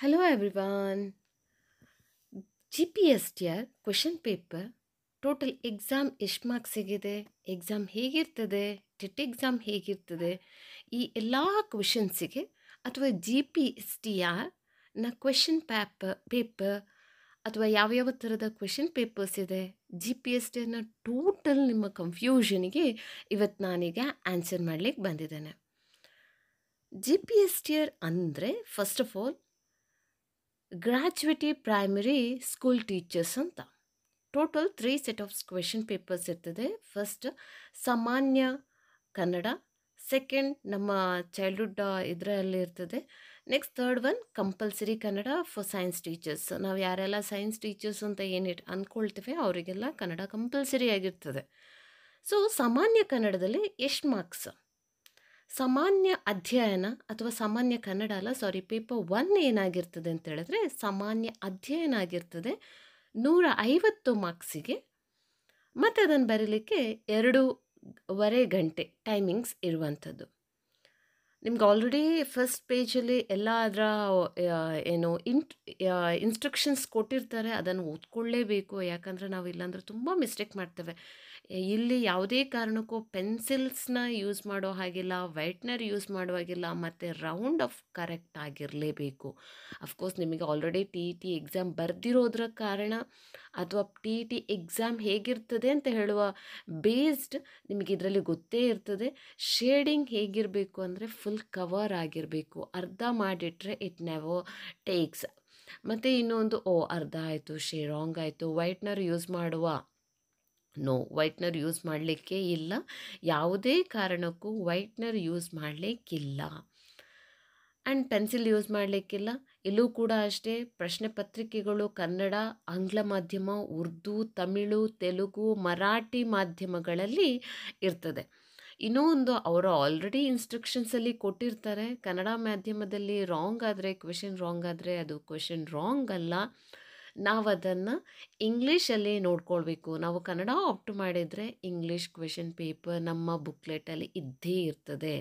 Hello everyone. GPSTR question paper total exam ಎಷ್ಟು ಮಾರ್ಕ್ಸಿಗಿದೆ, exam ಹೇಗಿರ್ತದೆ, TET exam ಹೇಗಿರ್ತದೆ, ಈ ಎಲ್ಲ ಕ್ವೆಶನ್ಸಿಗೆ ಅಥವಾ GPSTRನ ಕ್ವೆಶನ್ ಪೇಪರ್ ಅಥವಾ ಯಾವ್ಯಾವ ಥರದ ಕ್ವೆಶನ್ ಪೇಪರ್ಸ್ ಇದೆ, GPSTRನ ಟೋಟಲ್ ನಿಮ್ಮ ಕನ್ಫ್ಯೂಷನಿಗೆ ಇವತ್ತು ನಾನೀಗ ಆನ್ಸರ್ ಮಾಡಲಿಕ್ಕೆ ಬಂದಿದ್ದೇನೆ. GPSTR ಅಂದರೆ first of all graduate primary school teachers ಅಂತ. Total 3 set of question papers ಇರ್ತದೆ. ಫಸ್ಟ್ ಸಾಮಾನ್ಯ ಕನ್ನಡ, ಸೆಕೆಂಡ್ ನಮ್ಮ ಚೈಲ್ಡ್ಹುಡ್ ಇದರಲ್ಲಿ ಇರ್ತದೆ. Next third one compulsory Kannada for science teachers. ನಾವು ಯಾರೆಲ್ಲ ಸೈನ್ಸ್ ಟೀಚರ್ಸ್ ಅಂತ ಏನು ಅಂದ್ಕೊಳ್ತೇವೆ ಅವರಿಗೆಲ್ಲ ಕನ್ನಡ ಕಂಪಲ್ಸರಿ ಆಗಿರ್ತದೆ. ಸೊ ಸಾಮಾನ್ಯ ಕನ್ನಡದಲ್ಲಿ ಎಷ್ಟು ಮಾರ್ಕ್ಸ್? ಸಾಮಾನ್ಯ ಅಧ್ಯಯನ ಅಥವಾ ಸಾಮಾನ್ಯ ಕನ್ನಡ ಅಲ್ಲ, ಪೇಪರ್ 1 ಏನಾಗಿರ್ತದೆ ಅಂತ ಹೇಳಿದ್ರೆ ಸಾಮಾನ್ಯ ಅಧ್ಯಯನ ಆಗಿರ್ತದೆ 150 ಮಾರ್ಕ್ಸಿಗೆ. ಮತ್ತು ಅದನ್ನು ಬರೀಲಿಕ್ಕೆ 2.5 ಗಂಟೆ ಟೈಮಿಂಗ್ಸ್ ಇರುವಂಥದ್ದು. ನಿಮ್ಗೆ ಆಲ್ರೆಡಿ ಫಸ್ಟ್ ಪೇಜಲ್ಲಿ ಎಲ್ಲ ಅದರ ಏನು ಇನ್ಸ್ಟ್ರಕ್ಷನ್ಸ್ ಕೊಟ್ಟಿರ್ತಾರೆ, ಅದನ್ನು ಓದ್ಕೊಳ್ಳೇಬೇಕು. ಯಾಕಂದರೆ ನಾವು ಇಲ್ಲಾಂದರೆ ತುಂಬ ಮಿಸ್ಟೇಕ್ ಮಾಡ್ತೇವೆ. ಇಲ್ಲಿ ಯಾವುದೇ ಕಾರಣಕ್ಕೂ ಪೆನ್ಸಿಲ್ಸ್ನ ಯೂಸ್ ಮಾಡೋ ಹಾಗಿಲ್ಲ, ವೈಟ್ನರ್ ಯೂಸ್ ಮಾಡುವಾಗಿಲ್ಲ, ಮತ್ತು ರೌಂಡ್ ಆಫ್ ಕರೆಕ್ಟ್ ಆಗಿರಲೇಬೇಕು. ಅಫ್ಕೋರ್ಸ್ ನಿಮಗೆ ಆಲ್ರೆಡಿ TET ಎಕ್ಸಾಮ್ ಬರೆದಿರೋದ್ರ ಕಾರಣ ಅಥವಾ TET ಎಕ್ಸಾಮ್ ಹೇಗಿರ್ತದೆ ಅಂತ ಹೇಳುವ ಬೇಸ್ಡ್ ನಿಮಗೆ ಇದರಲ್ಲಿ ಗೊತ್ತೇ ಇರ್ತದೆ. ಶೇಡಿಂಗ್ ಹೇಗಿರಬೇಕು ಅಂದರೆ ಫುಲ್ ಕವರ್ ಆಗಿರಬೇಕು. ಅರ್ಧ ಮಾಡಿಟ್ರೆ ಇಟ್ ನೆವರ್ ಟೇಕ್ಸ್. ಮತ್ತು ಇನ್ನೊಂದು ಅರ್ಧ ಆಯಿತು, ರಾಂಗ್ ಆಯಿತು, ವೈಟ್ನರ್ ಯೂಸ್ ಮಾಡುವ ವೈಟ್ನರ್ ಯೂಸ್ ಮಾಡಲಿಕ್ಕೆ ಇಲ್ಲ, ಯಾವುದೇ ಕಾರಣಕ್ಕೂ ವೈಟ್ನರ್ ಯೂಸ್ ಮಾಡಲಿಕ್ಕಿಲ್ಲ. ಆ್ಯಂಡ್ ಪೆನ್ಸಿಲ್ ಯೂಸ್ ಮಾಡಲಿಕ್ಕಿಲ್ಲ. ಇಲ್ಲೂ ಕೂಡ ಅಷ್ಟೇ ಪ್ರಶ್ನೆ ಪತ್ರಿಕೆಗಳು ಕನ್ನಡ, ಆಂಗ್ಲ ಮಾಧ್ಯಮ, ಉರ್ದು, ತಮಿಳು, ತೆಲುಗು, ಮರಾಠಿ ಮಾಧ್ಯಮಗಳಲ್ಲಿ ಇರ್ತದೆ. ಇನ್ನೂ ಒಂದು ಅವರು ಆಲ್ರೆಡಿ ಇನ್ಸ್ಟ್ರಕ್ಷನ್ಸಲ್ಲಿ ಕೊಟ್ಟಿರ್ತಾರೆ, ಕನ್ನಡ ಮಾಧ್ಯಮದಲ್ಲಿ ರಾಂಗ್ ಆದರೆ ಕ್ವೆಶನ್ ರಾಂಗ್ ಆದರೆ ಅದು ಕ್ವೆಶನ್ ರಾಂಗ್ ಅಲ್ಲ, ನಾವು ಅದನ್ನು ಇಂಗ್ಲೀಷಲ್ಲಿ ನೋಡ್ಕೊಳ್ಬೇಕು. ನಾವು ಕನ್ನಡ ಆಪ್ಟ್ ಮಾಡಿದರೆ ಇಂಗ್ಲೀಷ್ ಕ್ವೆಶನ್ ಪೇಪರ್ ನಮ್ಮ ಬುಕ್ಲೆಟಲ್ಲಿ ಇದ್ದೇ ಇರ್ತದೆ.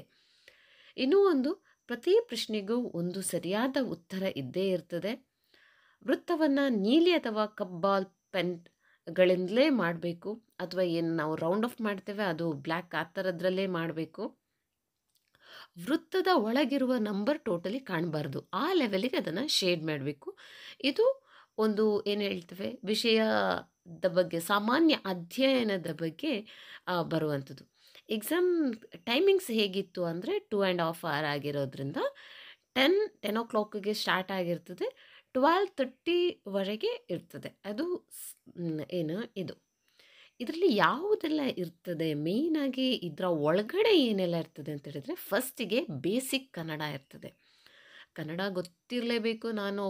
ಇನ್ನೂ ಒಂದು, ಪ್ರತಿ ಪ್ರಶ್ನೆಗೂ ಒಂದು ಸರಿಯಾದ ಉತ್ತರ ಇದ್ದೇ ಇರ್ತದೆ. ವೃತ್ತವನ್ನು ನೀಲಿ ಅಥವಾ ಕಬ್ಬಾಲ್ ಪೆನ್ಗಳಿಂದಲೇ ಮಾಡಬೇಕು, ಅಥವಾ ಏನು ನಾವು ರೌಂಡ್ ಆಫ್ ಮಾಡ್ತೇವೆ ಅದು ಬ್ಲ್ಯಾಕ್ ಆ ಥರದ್ರಲ್ಲೇ ಮಾಡಬೇಕು. ವೃತ್ತದ ಒಳಗಿರುವ ನಂಬರ್ ಟೋಟಲಿ ಕಾಣಬಾರ್ದು, ಆ ಲೆವೆಲಿಗೆ ಅದನ್ನು ಶೇಡ್ ಮಾಡಬೇಕು. ಇದು ಒಂದು ಏನು ಹೇಳ್ತೇವೆ ವಿಷಯದ ಬಗ್ಗೆ, ಸಾಮಾನ್ಯ ಅಧ್ಯಯನದ ಬಗ್ಗೆ ಬರುವಂಥದ್ದು. ಎಕ್ಸಾಮ್ ಟೈಮಿಂಗ್ಸ್ ಹೇಗಿತ್ತು ಅಂದರೆ 2.5 hour ಆಗಿರೋದ್ರಿಂದ 10 o'clockಗೆ ಸ್ಟಾರ್ಟ್ ಆಗಿರ್ತದೆ, 12:30ವರೆಗೆ ಇರ್ತದೆ. ಅದು ಏನು ಇದರಲ್ಲಿ ಯಾವುದೆಲ್ಲ ಇರ್ತದೆ, ಮೇಯ್ನಾಗಿ ಇದರ ಒಳಗಡೆ ಏನೆಲ್ಲ ಇರ್ತದೆ ಅಂತ ಹೇಳಿದ್ರೆ, ಫಸ್ಟಿಗೆ ಬೇಸಿಕ್ ಕನ್ನಡ ಇರ್ತದೆ. ಕನ್ನಡ ಗೊತ್ತಿರಲೇಬೇಕು. ನಾನು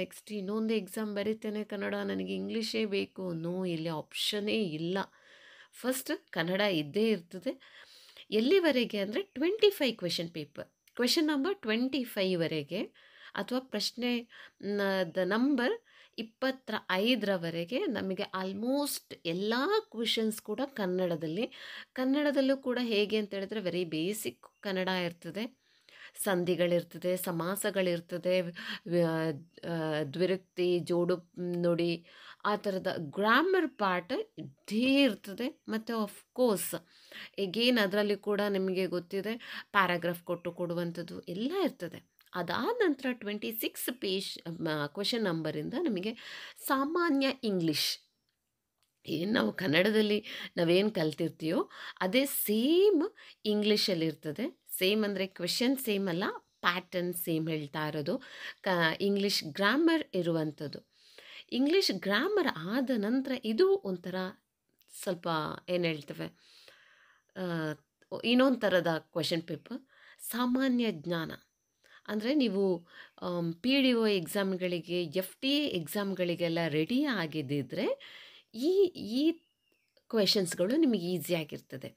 ನೆಕ್ಸ್ಟ್ ಇನ್ನೊಂದು ಎಕ್ಸಾಮ್ ಬರೀತೇನೆ ಕನ್ನಡ, ನನಗೆ ಇಂಗ್ಲೀಷೇ ಬೇಕು, ಇಲ್ಲಿ ಆಪ್ಷನ್ನೇ ಇಲ್ಲ. ಫಸ್ಟ್ ಕನ್ನಡ ಇದ್ದೇ ಇರ್ತದೆ. ಎಲ್ಲಿವರೆಗೆ ಅಂದರೆ 25 ಕ್ವೆಶನ್ ಪೇಪರ್, ಕ್ವೆಶನ್ ನಂಬರ್ 25ವರೆಗೆ ಅಥವಾ ಪ್ರಶ್ನೆ ನಂಬರ್ 25ರವರೆಗೆ ನಮಗೆ ಆಲ್ಮೋಸ್ಟ್ ಎಲ್ಲ ಕ್ವೆಶನ್ಸ್ ಕೂಡ ಕನ್ನಡದಲ್ಲೂ ಕೂಡ ಹೇಗೆ ಅಂತ ಹೇಳಿದ್ರೆ ವೆರಿ ಬೇಸಿಕ್ ಕನ್ನಡ ಇರ್ತದೆ. ಸಂಧಿಗಳಿರ್ತದೆ, ಸಮಾಸಗಳಿರ್ತದೆ, ದ್ವಿರುಕ್ತಿ, ಜೋಡು ನುಡಿ, ಆ ಥರದ ಗ್ರಾಮರ್ ಪಾರ್ಟ್ ಇದ್ದೇ ಇರ್ತದೆ. ಮತ್ತು ಆಫ್ಕೋರ್ಸ್ ಈಗೇನು ಅದರಲ್ಲಿ ಕೂಡ ನಿಮಗೆ ಗೊತ್ತಿದೆ ಪ್ಯಾರಾಗ್ರಾಫ್ ಕೊಡುವಂಥದ್ದು ಎಲ್ಲ ಇರ್ತದೆ. ಅದಾದ ನಂತರ 26 ಪೇಜ್ ಕ್ವೆಶನ್ ನಂಬರಿಂದ ನಮಗೆ ಸಾಮಾನ್ಯ ಇಂಗ್ಲೀಷ್, ಏನು ನಾವು ಕನ್ನಡದಲ್ಲಿ ನಾವೇನು ಕಲ್ತಿರ್ತೀವೋ ಅದೇ ಸೇಮ್ ಇಂಗ್ಲೀಷಲ್ಲಿರ್ತದೆ. ಸೇಮ್ ಅಂದರೆ ಕ್ವೆಶನ್ ಸೇಮ್ ಅಲ್ಲ, ಪ್ಯಾಟರ್ನ್ ಸೇಮ್ ಹೇಳ್ತಾ ಇರೋದು. ಇಂಗ್ಲೀಷ್ ಗ್ರಾಮರ್ ಇರುವಂಥದ್ದು. ಇಂಗ್ಲೀಷ್ ಗ್ರಾಮರ್ ಆದ ನಂತರ ಇದು ಒಂಥರ ಸ್ವಲ್ಪ ಏನು ಹೇಳ್ತೇವೆ ಇನ್ನೊಂದು ಥರದ ಕ್ವೆಶನ್ ಪೇಪರ್, ಸಾಮಾನ್ಯ ಜ್ಞಾನ. ಅಂದರೆ ನೀವು PDO ಎಕ್ಸಾಮ್ಗಳಿಗೆ, FTA ಎಕ್ಸಾಮ್ಗಳಿಗೆಲ್ಲ ರೆಡಿ ಆಗಿದ್ದಿದ್ರೆ ಈ ಕ್ವೆಶನ್ಸ್ಗಳು ನಿಮಗೆ ಈಸಿಯಾಗಿರ್ತದೆ.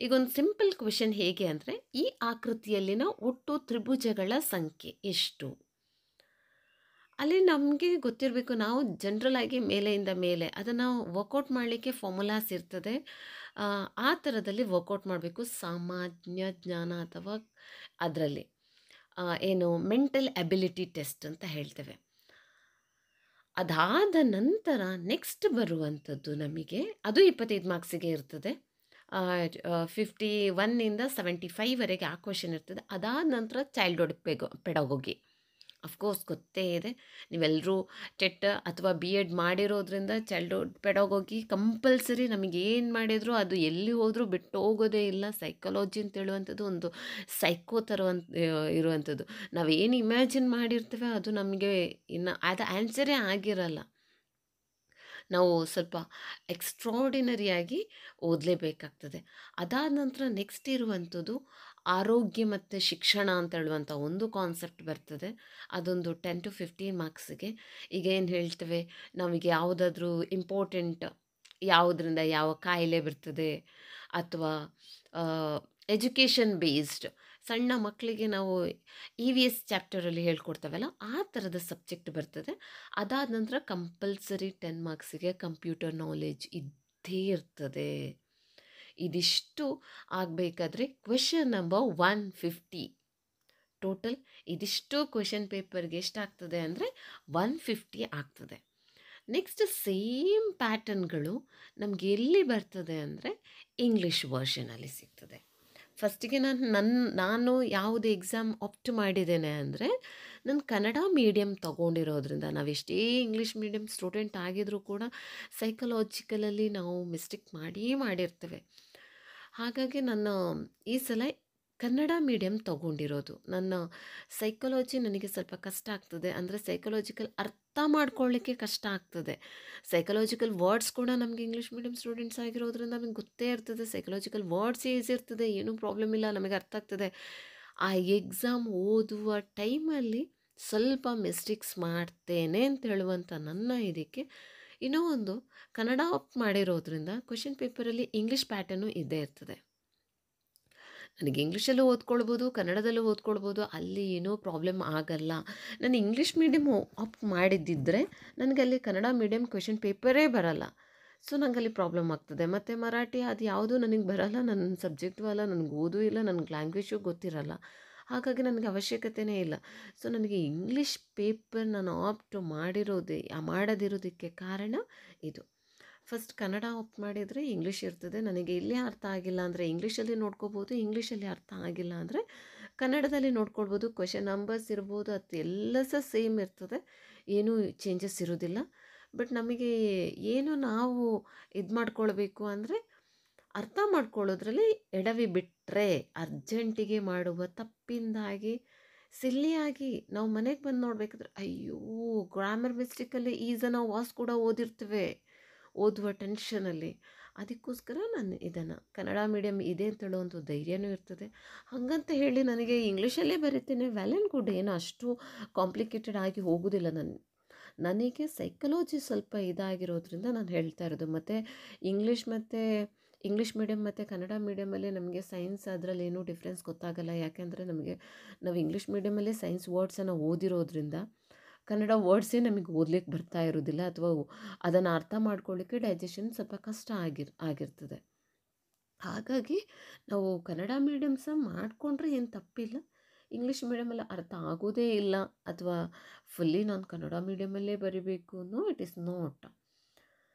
ಈಗ ಒಂದು ಸಿಂಪಲ್ ಕ್ವೆಶನ್ ಹೇಗೆ ಅಂದರೆ, ಈ ಆಕೃತಿಯಲ್ಲಿನ ಒಟ್ಟು ತ್ರಿಭುಜಗಳ ಸಂಖ್ಯೆ ಎಷ್ಟು? ಅಲ್ಲಿ ನಮಗೆ ಗೊತ್ತಿರಬೇಕು, ನಾವು ಜನರಲ್ ಆಗಿ ಮೇಲೆಯಿಂದ ಮೇಲೆ ಅದನ್ನು ವರ್ಕೌಟ್ ಮಾಡಲಿಕ್ಕೆ ಫಾರ್ಮುಲಾಸ್ ಇರ್ತದೆ, ಆ ಥರದಲ್ಲಿ ವರ್ಕೌಟ್ ಮಾಡಬೇಕು ಸಾಮಾನ್ಯ ಜ್ಞಾನ ಅಥವಾ ಅದರಲ್ಲಿ. ಏನು ಮೆಂಟಲ್ ಅಬಿಲಿಟಿ ಟೆಸ್ಟ್ ಅಂತ ಹೇಳ್ತೇವೆ. ಅದಾದ ನಂತರ ನೆಕ್ಸ್ಟ್ ಬರುವಂಥದ್ದು ನಮಗೆ ಅದು 25 ಮಾರ್ಕ್ಸಿಗೆ ಇರ್ತದೆ. 51ಇಂದ 75ವರೆಗೆ ಆ ಕ್ವೆಶನ್ ಇರ್ತದೆ. ಅದಾದ ನಂತರ ಚೈಲ್ಡ್ಹುಡ್ ಪೆಡಾಗೋಗಿ. ಅಫ್ಕೋರ್ಸ್ ಗೊತ್ತೇ ಇದೆ, ನೀವೆಲ್ಲರೂ ಟೆಟ್ ಅಥವಾ ಬಿ ಎಡ್ ಮಾಡಿರೋದ್ರಿಂದ ಚೈಲ್ಡ್ಹುಡ್ ಪೆಡಾಗೋಗಿ ಕಂಪಲ್ಸರಿ. ನಮಗೆ ಏನು ಮಾಡಿದರೂ ಅದು ಎಲ್ಲಿ ಹೋದರೂ ಬಿಟ್ಟು ಹೋಗೋದೇ ಇಲ್ಲ. ಸೈಕಾಲಜಿ ಅಂತ ಹೇಳುವಂಥದ್ದು ಒಂದು ಸೈಕೋ ಥರ ಇರುವಂಥದ್ದು. ನಾವೇನು ಇಮ್ಯಾಜಿನ್ ಮಾಡಿರ್ತೇವೆ ಅದು ನಮಗೆ ಇನ್ನು ಅದು ಆನ್ಸರೇ ಆಗಿರಲ್ಲ. ನಾವು ಸ್ವಲ್ಪ ಎಕ್ಸ್ಟ್ರಾರ್ಡಿನರಿಯಾಗಿ ಓದಲೇಬೇಕಾಗ್ತದೆ. ಅದಾದ ನಂತರ ನೆಕ್ಸ್ಟ್ ಇರುವಂಥದ್ದು ಆರೋಗ್ಯ ಮತ್ತು ಶಿಕ್ಷಣ ಅಂತ ಹೇಳುವಂಥ ಒಂದು ಕಾನ್ಸೆಪ್ಟ್ ಬರ್ತದೆ. ಅದೊಂದು 10 to 15 ಮಾರ್ಕ್ಸಿಗೆ. ಈಗ ಏನು ಹೇಳ್ತೇವೆ, ನಮಗೆ ಯಾವುದಾದ್ರೂ ಇಂಪಾರ್ಟೆಂಟ್ ಯಾವುದರಿಂದ ಯಾವ ಕಾಯಿಲೆ ಬರ್ತದೆ ಅಥವಾ ಎಜುಕೇಷನ್ ಬೇಸ್ಡ್ ಸಣ್ಣ ಮಕ್ಕಳಿಗೆ ನಾವು EVS ಚಾಪ್ಟರಲ್ಲಿ ಹೇಳ್ಕೊಡ್ತೇವಲ್ಲ ಆ ಥರದ ಸಬ್ಜೆಕ್ಟ್ ಬರ್ತದೆ. ಅದಾದ ನಂತರ ಕಂಪಲ್ಸರಿ 10 ಮಾರ್ಕ್ಸಿಗೆ ಕಂಪ್ಯೂಟರ್ ನಾಲೆಜ್ ಇದ್ದೇ ಇರ್ತದೆ. ಇದಿಷ್ಟು ಆಗಬೇಕಾದ್ರೆ ಕ್ವೆಶನ್ ನಂಬರ್ 150 ಟೋಟಲ್ ಇದಿಷ್ಟು ಕ್ವೆಶನ್ ಪೇಪರ್ಗೆ ಎಷ್ಟಾಗ್ತದೆ ಅಂದರೆ 150 ಆಗ್ತದೆ. ನೆಕ್ಸ್ಟ್ ಸೇಮ್ ಪ್ಯಾಟರ್ನ್ಗಳು ನಮಗೆ ಎಲ್ಲಿ ಬರ್ತದೆ ಅಂದರೆ ಇಂಗ್ಲೀಷ್ ವರ್ಷನಲ್ಲಿ ಸಿಗ್ತದೆ. ಫಸ್ಟಿಗೆ ನಾನು ಯಾವುದು ಎಕ್ಸಾಮ್ ಆಪ್ಟ್ ಮಾಡಿದ್ದೇನೆ ಅಂದರೆ ನಾನು ಕನ್ನಡ ಮೀಡಿಯಮ್ ತೊಗೊಂಡಿರೋದ್ರಿಂದ, ನಾವೆಷ್ಟೇ ಇಂಗ್ಲೀಷ್ ಮೀಡಿಯಮ್ ಸ್ಟೂಡೆಂಟ್ ಆಗಿದ್ರೂ ಕೂಡ ಸೈಕಲಾಜಿಕಲಲ್ಲಿ ನಾವು ಮಿಸ್ಟೇಕ್ ಮಾಡಿರ್ತೇವೆ. ಹಾಗಾಗಿ ನಾನು ಈ ಸಲ ಕನ್ನಡ ಮೀಡಿಯಮ್ ತೊಗೊಂಡಿರೋದು. ನನ್ನ ಸೈಕಾಲಜಿ ನನಗೆ ಸ್ವಲ್ಪ ಕಷ್ಟ ಆಗ್ತದೆ, ಅಂದರೆ ಸೈಕಲಾಜಿಕಲ್ ಅರ್ಥ ಮಾಡ್ಕೊಳ್ಳಿಕ್ಕೆ ಕಷ್ಟ ಆಗ್ತದೆ. ಸೈಕಲಾಜಿಕಲ್ ವರ್ಡ್ಸ್ ಕೂಡ ನಮಗೆ ಇಂಗ್ಲೀಷ್ ಮೀಡಿಯಮ್ ಸ್ಟೂಡೆಂಟ್ಸ್ ಆಗಿರೋದ್ರಿಂದ ನಮಗೆ ಗೊತ್ತೇ ಇರ್ತದೆ. ಸೈಕಲಾಜಿಕಲ್ ವರ್ಡ್ಸ್ ಈಸಿ ಇರ್ತದೆ, ಏನೂ ಪ್ರಾಬ್ಲಮ್ ಇಲ್ಲ, ನಮಗೆ ಅರ್ಥ ಆಗ್ತದೆ. ಆ ಎಕ್ಸಾಮ್ ಓದುವ ಟೈಮಲ್ಲಿ ಸ್ವಲ್ಪ ಮಿಸ್ಟೇಕ್ಸ್ ಮಾಡ್ತೇನೆ ಅಂತ ಹೇಳುವಂಥ ನನ್ನ ಇದಕ್ಕೆ ಇನ್ನೂ ಒಂದು ಕನ್ನಡ ಆಪ್ಟ್ ಮಾಡಿರೋದ್ರಿಂದ ಕ್ವೆಶನ್ ಪೇಪರಲ್ಲಿ ಇಂಗ್ಲೀಷ್ ಪ್ಯಾಟರ್ನು ಇದ್ದೇ ಇರ್ತದೆ. ನನಗೆ ಇಂಗ್ಲೀಷಲ್ಲೂ ಓದ್ಕೊಳ್ಬೋದು, ಕನ್ನಡದಲ್ಲೂ ಓದ್ಕೊಳ್ಬೋದು, ಅಲ್ಲಿ ಏನೂ ಪ್ರಾಬ್ಲಮ್ ಆಗಲ್ಲ. ನಾನು ಇಂಗ್ಲೀಷ್ ಮೀಡಿಯಮ್ ಆಪ್ಟ್ ಮಾಡಿದ್ದಿದ್ದರೆ ನನಗೆ ಅಲ್ಲಿ ಕನ್ನಡ ಮೀಡಿಯಮ್ ಕ್ವೆಶನ್ ಪೇಪರೇ ಬರಲ್ಲ. ಸೊ ನನಗಲ್ಲಿ ಪ್ರಾಬ್ಲಮ್ ಆಗ್ತದೆ. ಮತ್ತು ಮರಾಠಿ ಅದು ಯಾವುದೂ ನನಗೆ ಬರಲ್ಲ, ನನ್ನ ಸಬ್ಜೆಕ್ಟು ಅಲ್ಲ, ನನಗೆ ಓದೂ ಇಲ್ಲ, ನನಗೆ ಲ್ಯಾಂಗ್ವೇಜು ಗೊತ್ತಿರಲ್ಲ. ಹಾಗಾಗಿ ನನಗೆ ಅವಶ್ಯಕತೆಯೇ ಇಲ್ಲ. ಸೊ ನನಗೆ ಇಂಗ್ಲೀಷ್ ಪೇಪರ್ ನಾನು ಆಪ್ಟ್ ಮಾಡದಿರೋದಕ್ಕೆ ಕಾರಣ ಇದು. ಫಸ್ಟ್ ಕನ್ನಡ ಆಪ್ಟ್ ಮಾಡಿದರೆ ಇಂಗ್ಲೀಷ್ ಇರ್ತದೆ. ನನಗೆ ಇಲ್ಲೇ ಅರ್ಥ ಆಗಿಲ್ಲ ಅಂದರೆ ಇಂಗ್ಲೀಷಲ್ಲಿ ನೋಡ್ಕೋಬೋದು, ಇಂಗ್ಲೀಷಲ್ಲಿ ಅರ್ಥ ಆಗಿಲ್ಲ ಅಂದರೆ ಕನ್ನಡದಲ್ಲಿ ನೋಡ್ಕೊಳ್ಬೋದು. ಕ್ವೆಶನ್ ನಂಬರ್ಸ್ ಇರ್ಬೋದು, ಅದು ಎಲ್ಲ ಸೇಮ್ ಇರ್ತದೆ, ಏನೂ ಚೇಂಜಸ್ ಇರೋದಿಲ್ಲ. ಬಟ್ ನಮಗೆ ಏನು ನಾವು ಇದು ಮಾಡ್ಕೊಳ್ಬೇಕು ಅಂದರೆ ಅರ್ಥ ಮಾಡ್ಕೊಳ್ಳೋದ್ರಲ್ಲಿ ಎಡವಿ ಬಿಟ್ಟರೆ ಅರ್ಜೆಂಟಿಗೆ ಮಾಡುವ ತಪ್ಪಿಂದಾಗಿ ಸಿಲ್ಲಿಯಾಗಿ ನಾವು ಮನೆಗೆ ಬಂದು ನೋಡಬೇಕಾದ್ರೆ ಅಯ್ಯೋ ಗ್ರಾಮರ್ ಮಿಸ್ಟೇಕಲ್ಲಿ ಈಸನ ವಾಸ್ ಕೂಡ ಓದಿರ್ತೇವೆ ಓದುವ ಟೆನ್ಷನಲ್ಲಿ. ಅದಕ್ಕೋಸ್ಕರ ನಾನು ಇದನ್ನು ಕನ್ನಡ ಮೀಡಿಯಮ್ ಇದೆ ಅಂತ ಹೇಳುವಂಥ ಧೈರ್ಯನೂ ಇರ್ತದೆ. ಹಾಗಂತ ಹೇಳಿ ನನಗೆ ಇಂಗ್ಲೀಷಲ್ಲೇ ಬರೀತೇನೆ ವೆಲ್ ಆ್ಯಂಡ್ ಗುಡ್, ಏನು ಅಷ್ಟು ಕಾಂಪ್ಲಿಕೇಟೆಡ್ ಆಗಿ ಹೋಗೋದಿಲ್ಲ. ನನಗೆ ಸೈಕಲಾಜಿ ಸ್ವಲ್ಪ ಇದಾಗಿರೋದ್ರಿಂದ ನಾನು ಹೇಳ್ತಾ ಇರೋದು. ಮತ್ತು ಇಂಗ್ಲೀಷ್ ಮೀಡಿಯಮ್ ಮತ್ತು ಕನ್ನಡ ಮೀಡಿಯಮಲ್ಲಿ ನಮಗೆ ಸೈನ್ಸ್ ಅದರಲ್ಲಿ ಏನೂ ಡಿಫ್ರೆನ್ಸ್ ಗೊತ್ತಾಗಲ್ಲ. ಯಾಕೆಂದರೆ ನಾವು ಇಂಗ್ಲೀಷ್ ಮೀಡಿಯಮಲ್ಲೇ ಸೈನ್ಸ್ ವರ್ಡ್ಸನ್ನು ಓದಿರೋದ್ರಿಂದ ಕನ್ನಡ ವರ್ಡ್ಸೇ ನಮಗೆ ಓದಲಿಕ್ಕೆ ಬರ್ತಾ ಇರೋದಿಲ್ಲ, ಅಥವಾ ಅದನ್ನು ಅರ್ಥ ಮಾಡ್ಕೊಳ್ಳಿಕ್ಕೆ ಡೈಜೆಷನ್ ಸ್ವಲ್ಪ ಕಷ್ಟ ಆಗಿರ್ತದೆ. ಹಾಗಾಗಿ ನಾವು ಕನ್ನಡ ಮೀಡಿಯಮ್ ಸಹ ಮಾಡಿಕೊಂಡ್ರೆ ಏನು ತಪ್ಪಿಲ್ಲ. ಇಂಗ್ಲೀಷ್ ಮೀಡಿಯಮಲ್ಲಿ ಅರ್ಥ ಆಗೋದೇ ಇಲ್ಲ ಅಥವಾ ಫುಲ್ಲಿ ನಾನು ಕನ್ನಡ ಮೀಡಿಯಮಲ್ಲೇ ಬರೀಬೇಕು ಅನ್ನೋ ಇಟ್ ಈಸ್ ನಾಟ್.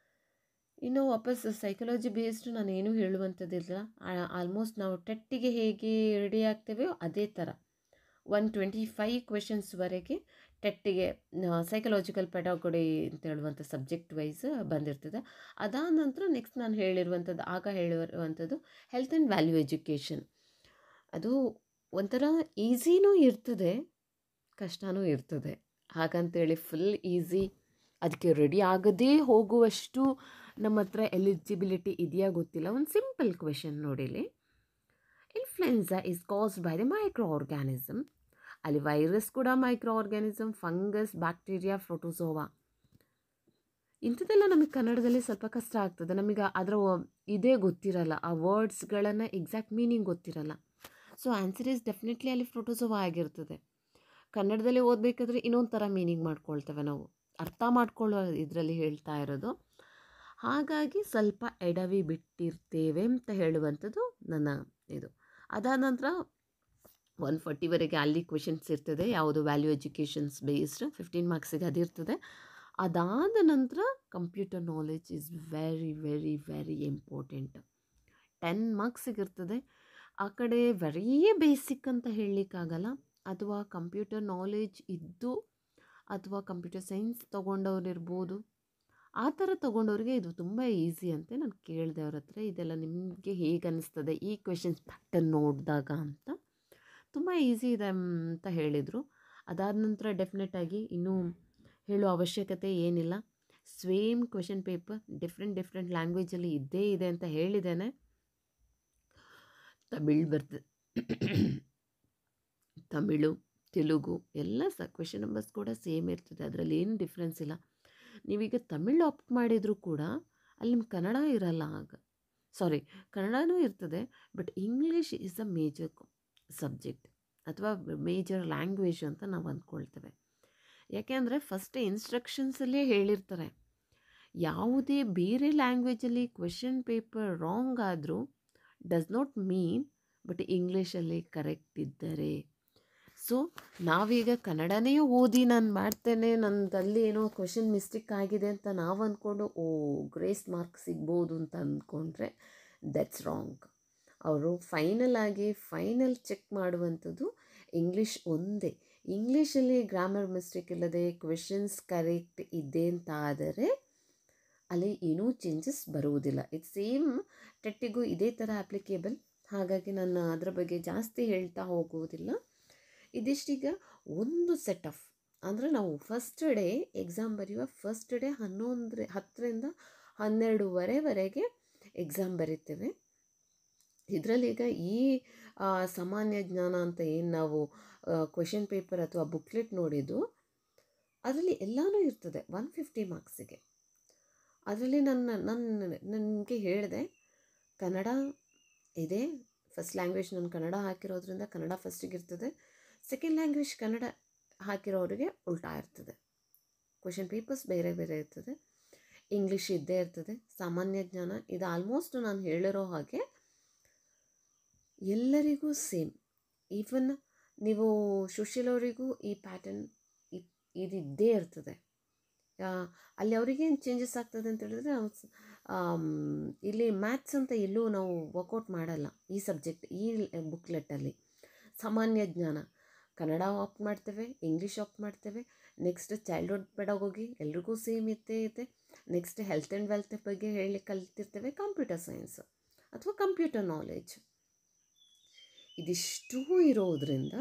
ಇನ್ನು ವಾಪಸ್ ಸೈಕಾಲಜಿ ಬೇಸ್ಡ್ ನಾನು ಏನೂ ಹೇಳುವಂಥದ್ದಿಲ್ಲ. ಆಲ್ಮೋಸ್ಟ್ ನಾವು ಟೆಟ್ಟಿಗೆ ಹೇಗೆ ರೆಡಿ ಆಗ್ತೇವೆಯೋ ಅದೇ ಥರ 125 ಕ್ವೆಶನ್ಸ್ವರೆಗೆ ಟೆಟ್ಟಿಗೆ ಸೈಕಲಾಜಿಕಲ್ ಪೆಡಾಗೋಗಿ ಅಂತ ಹೇಳುವಂಥ ಸಬ್ಜೆಕ್ಟ್ ವೈಸ್ ಬಂದಿರ್ತದೆ. ಅದಾದ ನಂತರ ನೆಕ್ಸ್ಟ್ ನಾನು ಹೇಳಿರುವಂಥದ್ದು ಹೆಲ್ತ್ ಆ್ಯಂಡ್ ವ್ಯಾಲ್ಯೂ ಎಜುಕೇಷನ್. ಅದು ಒಂಥರ ಈಸಿನೂ ಇರ್ತದೆ, ಕಷ್ಟನೂ ಇರ್ತದೆ. ಹಾಗಂತೇಳಿ ಫುಲ್ ಈಸಿ ಅದಕ್ಕೆ ರೆಡಿ ಆಗದೇ ಹೋಗುವಷ್ಟು ನಮ್ಮ ಹತ್ರ ಎಲಿಜಿಬಿಲಿಟಿ ಇದೆಯಾ ಗೊತ್ತಿಲ್ಲ. ಒಂದು ಸಿಂಪಲ್ ಕ್ವೆಶನ್ ನೋಡಿಲಿ. Influenza is caused by the microorganism. ಅಲ್ಲಿ ವೈರಸ್ ಕೂಡ microorganism, fungus, bacteria, protozoa. ಇಂಥದ್ದೆಲ್ಲ ನಮಗೆ ಕನ್ನಡದಲ್ಲಿ ಸ್ವಲ್ಪ ಕಷ್ಟ ಆಗ್ತದೆ. ನಮಗೆ ಅದರ ಇದೇ ಗೊತ್ತಿರಲ್ಲ, ಆ ವರ್ಡ್ಸ್ಗಳನ್ನು ಎಕ್ಸಾಕ್ಟ್ ಮೀನಿಂಗ್ ಗೊತ್ತಿರಲ್ಲ. ಸೊ ಆನ್ಸರ್ ಈಸ್ ಡೆಫಿನೆಟ್ಲಿ ಅಲ್ಲಿ ಪ್ರೋಟೋಸೋವಾ ಆಗಿರ್ತದೆ. ಕನ್ನಡದಲ್ಲಿ ಓದಬೇಕಾದ್ರೆ ಇನ್ನೊಂದು ಥರ ಮೀನಿಂಗ್ ಮಾಡ್ಕೊಳ್ತೇವೆ, ನಾವು ಅರ್ಥ ಮಾಡ್ಕೊಳ್ಳೋ ಇದರಲ್ಲಿ ಹೇಳ್ತಾ ಇರೋದು. ಹಾಗಾಗಿ ಸ್ವಲ್ಪ ಎಡವಿ ಬಿಟ್ಟಿರ್ತೇವೆ ಅಂತ ಹೇಳುವಂಥದ್ದು ನನ್ನ ಇದು. ಅದಾದ ನಂತರ 140ವರೆಗೆ ಅಲ್ಲಿ ಕ್ವೆಶನ್ಸ್ ಇರ್ತದೆ, ಯಾವುದು ವ್ಯಾಲ್ಯೂ ಎಜುಕೇಷನ್ಸ್ ಬೇಸ್ಡ್ 15 ಮಾರ್ಕ್ಸಿಗೆ ಅದಿರ್ತದೆ. ಅದಾದ ನಂತರ computer knowledge is very very very important. 10 ಮಾರ್ಕ್ಸಿಗೆ ಇರ್ತದೆ. ಆ ಕಡೆ ವೆರೀ ಬೇಸಿಕ್ ಅಂತ ಹೇಳಲಿಕ್ಕಾಗಲ್ಲ, ಅಥವಾ ಕಂಪ್ಯೂಟರ್ ನಾಲೆಜ್ ಇದ್ದು ಅಥವಾ ಕಂಪ್ಯೂಟರ್ ಸೈನ್ಸ್ ತೊಗೊಂಡವ್ರಿರ್ಬೋದು, ಆ ಥರ ತೊಗೊಂಡವ್ರಿಗೆ ಇದು ತುಂಬ ಈಸಿ ಅಂತೆ. ನಾನು ಕೇಳಿದೆ ಅವ್ರ ಹತ್ರ, ಇದೆಲ್ಲ ನಿಮಗೆ ಹೇಗೆ ಅನ್ನಿಸ್ತದೆ ಈ ಕ್ವೆಶನ್ಸ್ ಪ್ಯಾಟರ್ನ್ ನೋಡಿದಾಗ ಅಂತ. ತುಂಬ ಈಸಿ ಇದೆ ಅಂತ ಹೇಳಿದರು. ಅದಾದ ನಂತರ ಡೆಫಿನೆಟಾಗಿ ಇನ್ನೂ ಹೇಳೋ ಅವಶ್ಯಕತೆ ಏನಿಲ್ಲ. ಸೇಮ್ ಕ್ವೆಶನ್ ಪೇಪರ್ ಡಿಫ್ರೆಂಟ್ ಲ್ಯಾಂಗ್ವೇಜಲ್ಲಿ ಇದ್ದೇ ಇದೆ ಅಂತ ಹೇಳಿದ್ದೇನೆ. ತಮಿಳು, ತೆಲುಗು ಎಲ್ಲ ಕ್ವೆಶನ್ ನಂಬರ್ಸ್ ಕೂಡ ಸೇಮ್ ಇರ್ತದೆ, ಅದರಲ್ಲಿ ಏನು ಡಿಫ್ರೆನ್ಸ್ ಇಲ್ಲ. ನೀವೀಗ ತಮಿಳು ಆಪ್ಟ್ ಮಾಡಿದರೂ ಕೂಡ ಅಲ್ಲಿ ನಿಮ್ಮ ಕನ್ನಡ ಇರಲ್ಲ. ಕನ್ನಡನೂ ಇರ್ತದೆ, but English is a major subject ಅಥವಾ ಮೇಜರ್ ಲ್ಯಾಂಗ್ವೇಜ್ ಅಂತ ನಾವು ಅಂದ್ಕೊಳ್ತೇವೆ. ಯಾಕೆಂದರೆ ಫಸ್ಟ್ ಇನ್ಸ್ಟ್ರಕ್ಷನ್ಸಲ್ಲೇ ಹೇಳಿರ್ತಾರೆ, ಯಾವುದೇ ಬೇರೆ ಲ್ಯಾಂಗ್ವೇಜಲ್ಲಿ ಕ್ವೆಶನ್ ಪೇಪರ್ ರಾಂಗ್ ಆದರೂ ಡಸ್ ನಾಟ್ ಮೀನ್ ಬಟ್ ಇಂಗ್ಲೀಷಲ್ಲಿ ಕರೆಕ್ಟ್ ಇದ್ದರೆ. ಸೊ ನಾವೀಗ ಕನ್ನಡನೇ ಓದಿ ನಾನು ಮಾಡ್ತೇನೆ, ನನ್ನದಲ್ಲಿ ಏನೋ ಕ್ವೆಶನ್ ಮಿಸ್ಟೇಕ್ ಆಗಿದೆ ಅಂತ ನಾವು ಅಂದ್ಕೊಂಡು ಗ್ರೇಸ್ ಮಾರ್ಕ್ ಸಿಗ್ಬೋದು ಅಂತ ಅಂದ್ಕೊಂಡ್ರೆ ದಟ್ಸ್ ರಾಂಗ್. ಅವರು ಫೈನಲ್ ಚೆಕ್ ಮಾಡುವಂಥದ್ದು ಇಂಗ್ಲೀಷ್ ಒಂದೇ. ಇಂಗ್ಲೀಷಲ್ಲಿ ಗ್ರಾಮರ್ ಮಿಸ್ಟೇಕ್ ಇಲ್ಲದೆ ಕ್ವೆಶನ್ಸ್ ಕರೆಕ್ಟ್ ಇದೆ ಅಂತ ಆದರೆ ಅಲ್ಲಿ ಏನೂ ಚೇಂಜಸ್ ಬರುವುದಿಲ್ಲ. ಇದು ಸೇಮ್ ಟೆಟ್ಟಿಗೂ ಇದೇ ಥರ ಅಪ್ಲಿಕೇಬಲ್. ಹಾಗಾಗಿ ನಾನು ಅದರ ಬಗ್ಗೆ ಜಾಸ್ತಿ ಹೇಳ್ತಾ ಹೋಗುವುದಿಲ್ಲ. ಇದಿಷ್ಟೀಗ ಒಂದು ಸೆಟ್ ಆಫ್, ಅಂದರೆ ನಾವು ಫಸ್ಟ್ ಡೇ ಎಕ್ಸಾಮ್ ಬರೆಯುವ ಫಸ್ಟ್ ಡೇ 10ರಿಂದ 12ವರೆಗೆ ಎಕ್ಸಾಮ್ ಬರೀತೇವೆ. ಇದರಲ್ಲೀಗ ಈ ಸಾಮಾನ್ಯ ಜ್ಞಾನ ಅಂತ ಏನು ನಾವು ಕ್ವೆಶನ್ ಪೇಪರ್ ಅಥವಾ ಬುಕ್ಲೆಟ್ ನೋಡಿದ್ದು, ಅದರಲ್ಲಿ ಎಲ್ಲನೂ ಇರ್ತದೆ 150 ಮಾರ್ಕ್ಸಿಗೆ. ಅದರಲ್ಲಿ ನನಗೆ ಹೇಳಿದೆ, ಕನ್ನಡ ಇದೆ ಫಸ್ಟ್ ಲ್ಯಾಂಗ್ವೇಜ್, ನಾನು ಕನ್ನಡ ಹಾಕಿರೋದ್ರಿಂದ ಕನ್ನಡ ಫಸ್ಟಿಗೆ ಇರ್ತದೆ. ಸೆಕೆಂಡ್ ಲ್ಯಾಂಗ್ವೇಜ್ ಕನ್ನಡ ಹಾಕಿರೋರಿಗೆ ಉಲ್ಟಾ ಇರ್ತದೆ. ಕ್ವೆಶನ್ ಪೇಪರ್ಸ್ ಬೇರೆ ಬೇರೆ ಇರ್ತದೆ. ಇಂಗ್ಲೀಷ್ ಇದ್ದೇ ಇರ್ತದೆ. ಸಾಮಾನ್ಯ ಜ್ಞಾನ ಇದು ಆಲ್ಮೋಸ್ಟ್ ನಾನು ಹೇಳಿರೋ ಹಾಗೆ ಎಲ್ಲರಿಗೂ ಸೇಮ್. ಈವನ್ ನೀವು ಸೋಷಿಯಲ್ ಅವರಿಗೂ ಈ ಪ್ಯಾಟರ್ನ್ ಇದ್ದೇ ಇರ್ತದೆ. ಅಲ್ಲಿ ಅವ್ರಿಗೇನು ಚೇಂಜಸ್ ಆಗ್ತದೆ ಅಂತ ಹೇಳಿದ್ರೆ, ಇಲ್ಲಿ ಮ್ಯಾಥ್ಸ್ ಅಂತ ಎಲ್ಲೂ ನಾವು ವರ್ಕೌಟ್ ಮಾಡಲ್ಲ ಈ ಸಬ್ಜೆಕ್ಟ್, ಈ ಬುಕ್ಲೆಟಲ್ಲಿ. ಸಾಮಾನ್ಯ ಜ್ಞಾನ ಕನ್ನಡ ಆಪ್ಟ್ ಮಾಡ್ತೇವೆ, ಇಂಗ್ಲೀಷ್ ಆಪ್ಟ್ ಮಾಡ್ತೇವೆ. ನೆಕ್ಸ್ಟ್ ಚೈಲ್ಡ್ಹುಡ್ ಪೆಡಾಗೋಗಿ ಎಲ್ರಿಗೂ ಸೇಮ್ ಇದ್ದೇ ಇದೆ. ನೆಕ್ಸ್ಟ್ ಹೆಲ್ತ್ ಆ್ಯಂಡ್ ವೆಲ್ತ್ ಬಗ್ಗೆ ಹೇಳಿ ಕಲ್ತಿರ್ತೇವೆ. ಕಂಪ್ಯೂಟರ್ ಸೈನ್ಸ್ ಅಥವಾ ಕಂಪ್ಯೂಟರ್ ನಾಲೆಜ್ ಇದಿಷ್ಟೂ ಇರೋದ್ರಿಂದ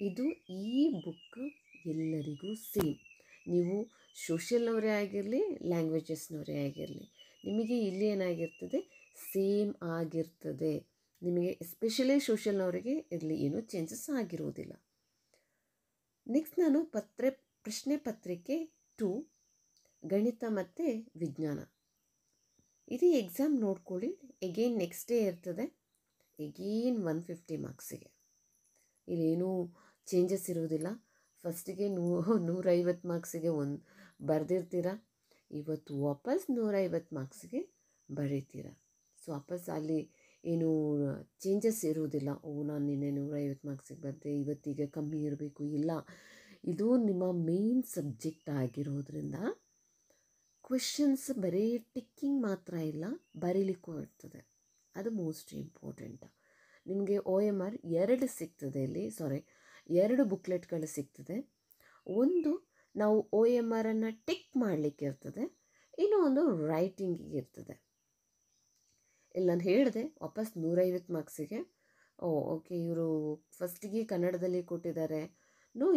ಇದು ಈ ಬುಕ್ ಎಲ್ಲರಿಗೂ ಸೇಮ್. ನೀವು ಸೋಷಿಯಲ್ನವರೇ ಆಗಿರಲಿ, ಲ್ಯಾಂಗ್ವೇಜಸ್ನವರೇ ಆಗಿರಲಿ, ನಿಮಗೆ ಇಲ್ಲಿ ಏನಾಗಿರ್ತದೆ, ಸೇಮ್ ಆಗಿರ್ತದೆ. ನಿಮಗೆ ಎಸ್ಪೆಷಲಿ ಸೋಷಿಯಲ್ನವರಿಗೆ ಇರಲಿ ಏನೂ ಚೇಂಜಸ್ ಆಗಿರುವುದಿಲ್ಲ. ನೆಕ್ಸ್ಟ್ ನಾನು ಪ್ರಶ್ನೆ ಪತ್ರಿಕೆ 2 ಗಣಿತ ಮತ್ತು ವಿಜ್ಞಾನ, ಇದು ಎಕ್ಸಾಮ್ ನೋಡ್ಕೊಳ್ಳಿ. ಎಗೇನ್ ನೆಕ್ಸ್ಟ್ ಡೇ ಇರ್ತದೆ, ಎಗೇನ್ 150 ಮಾರ್ಕ್ಸಿಗೆ. ಇಲ್ಲೇನೂ ಚೇಂಜಸ್ ಇರೋದಿಲ್ಲ. ಫಸ್ಟಿಗೆ 150 ಮಾರ್ಕ್ಸಿಗೆ ಬರೆದಿರ್ತೀರ, ಇವತ್ತು ವಾಪಸ್ 150 ಮಾರ್ಕ್ಸಿಗೆ ಬರೀತೀರ. ಸೊ ವಾಪಸ್ ಅಲ್ಲಿ ಏನು ಚೇಂಜಸ್ ಇರುವುದಿಲ್ಲ. ನಾನು ನಿನ್ನೆ 150 ಮಾರ್ಕ್ಸಿಗೆ ಬರೆದೆ, ಇವತ್ತಿಗೆ ಕಮ್ಮಿ ಇರಬೇಕು, ಇಲ್ಲ. ಇದು ನಿಮ್ಮ ಮೇನ್ ಸಬ್ಜೆಕ್ಟ್ ಆಗಿರೋದ್ರಿಂದ ಕ್ವೆಶನ್ಸ್ ಬರೀ ಟಿಕ್ಕಿಂಗ್ ಮಾತ್ರ ಇಲ್ಲ, ಬರೀಲಿಕ್ಕೂ ಇರ್ತದೆ. ಅದು ಮೋಸ್ಟ್ ಇಂಪಾರ್ಟೆಂಟ್. ನಿಮಗೆ OMR 2 ಸಿಗ್ತದೆ ಇಲ್ಲಿ, 2 ಬುಕ್ಲೆಟ್ಗಳು ಸಿಗ್ತದೆ. ಒಂದು ನಾವು OMRನ್ನು ಟಿಕ್ ಮಾಡಲಿಕ್ಕೆ ಇರ್ತದೆ, ಇನ್ನೊಂದು ರೈಟಿಂಗಿಗೆ ಇರ್ತದೆ. ಇಲ್ಲಿ ನಾನು ಹೇಳಿದೆ ವಾಪಸ್ 150 ಮಾರ್ಕ್ಸಿಗೆ. ಓಕೆ, ಇವರು ಫಸ್ಟಿಗೆ ಕನ್ನಡದಲ್ಲಿ ಕೊಟ್ಟಿದ್ದಾರೆ.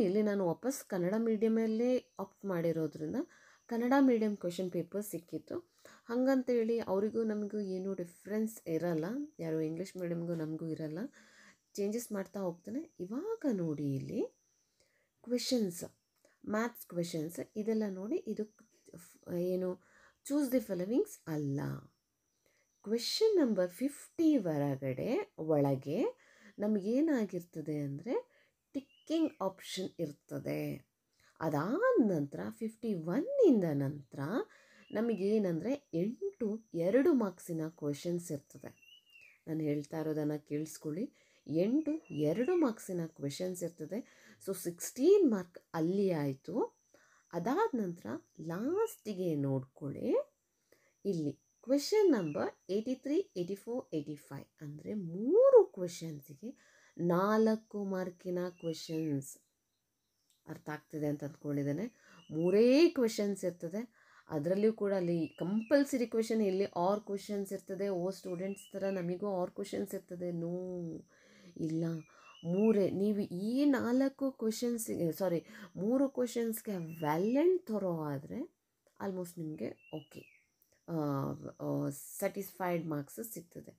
ಇಲ್ಲಿ ನಾನು ವಾಪಸ್ ಕನ್ನಡ ಮೀಡಿಯಮಲ್ಲೇ ಆಪ್ಟ್ ಮಾಡಿರೋದ್ರಿಂದ ಕನ್ನಡ ಮೀಡಿಯಮ್ ಕ್ವೆಶನ್ ಪೇಪರ್ ಸಿಕ್ಕಿತ್ತು. ಹಾಗಂತೇಳಿ ಅವರಿಗೂ ನಮಗೂ ಏನೂ ಡಿಫ್ರೆನ್ಸ್ ಇರಲ್ಲ, ಯಾರು ಇಂಗ್ಲೀಷ್ ಮೀಡಿಯಮ್ಗೂ ನಮಗೂ ಇರಲ್ಲ. ಚೇಂಜಸ್ ಮಾಡ್ತಾ ಹೋಗ್ತಾನೆ. ಇವಾಗ ನೋಡಿ ಇಲ್ಲಿ ಕ್ವೆಶನ್ಸ್, ಮ್ಯಾಥ್ಸ್ ಕ್ವೆಶನ್ಸ್ ಇದೆಲ್ಲ ನೋಡಿ, ಇದು ಏನು ಚೂಸ್ ದಿ ಫಾಲೋವಿಂಗ್ಸ್ ಅಲ್ಲ. ಕ್ವೆಶನ್ ನಂಬರ್ 50 ಒಳಗೆ ನಮಗೇನಾಗಿರ್ತದೆ ಅಂದರೆ ಟಿಕ್ಕಿಂಗ್ ಆಪ್ಷನ್ ಇರ್ತದೆ. ಅದಾದ ನಂತರ 51 ನಂತರ ನಮಗೇನೆಂದರೆ 8 2 ಮಾರ್ಕ್ಸಿನ ಕ್ವೆಶನ್ಸ್ ಇರ್ತದೆ. ನಾನು ಹೇಳ್ತಾ ಇರೋದನ್ನು ಕೇಳಿಸ್ಕೊಳ್ಳಿ. 8 2 ಮಾರ್ಕ್ಸಿನ ಕ್ವೆಶನ್ಸ್ ಇರ್ತದೆ. ಸೊ 16 ಮಾರ್ಕ್ ಅಲ್ಲಿ ಆಯಿತು. ಅದಾದ ನಂತರ ಲಾಸ್ಟಿಗೆ ನೋಡ್ಕೊಳ್ಳಿ, ಇಲ್ಲಿ ಕ್ವೆಶನ್ ನಂಬರ್ 83, 84, 85 ಅಂದರೆ 3 ಕ್ವೆಶನ್ಸಿಗೆ 4 ಮಾರ್ಕಿನ ಕ್ವೆಶನ್ಸ್. ಅರ್ಥ ಆಗ್ತಿದೆ ಅಂತ ಅಂದ್ಕೊಂಡಿದ್ದೇನೆ. 3 ಕ್ವೆಶನ್ಸ್ ಇರ್ತದೆ. ಅದರಲ್ಲಿಯೂ ಕೂಡ ಅಲ್ಲಿ ಕಂಪಲ್ಸರಿ ಕ್ವೆಶನ್, ಇಲ್ಲಿ ಆರ್ ಕ್ವೆಶನ್ಸ್ ಇರ್ತದೆ. ಸ್ಟೂಡೆಂಟ್ಸ್ ಥರ ನಮಗೂ ಆರ್ ಕ್ವೆಶನ್ಸ್ ಇರ್ತದೆ? ನೋ, ಇಲ್ಲ, 3. ನೀವು ಈ 4 ಕ್ವೆಶನ್ಸಿಗೆ 3 ಕ್ವೆಶನ್ಸ್ಗೆ ವೆಲ್ ಆ್ಯಂಡ್ ಥೊರೋ ಆದರೆ ಆಲ್ಮೋಸ್ಟ್ ನಿಮಗೆ ಓಕೆ, ಸ್ಯಾಟಿಸ್ಫೈಡ್ ಮಾರ್ಕ್ಸ್ ಸಿಗ್ತದೆ.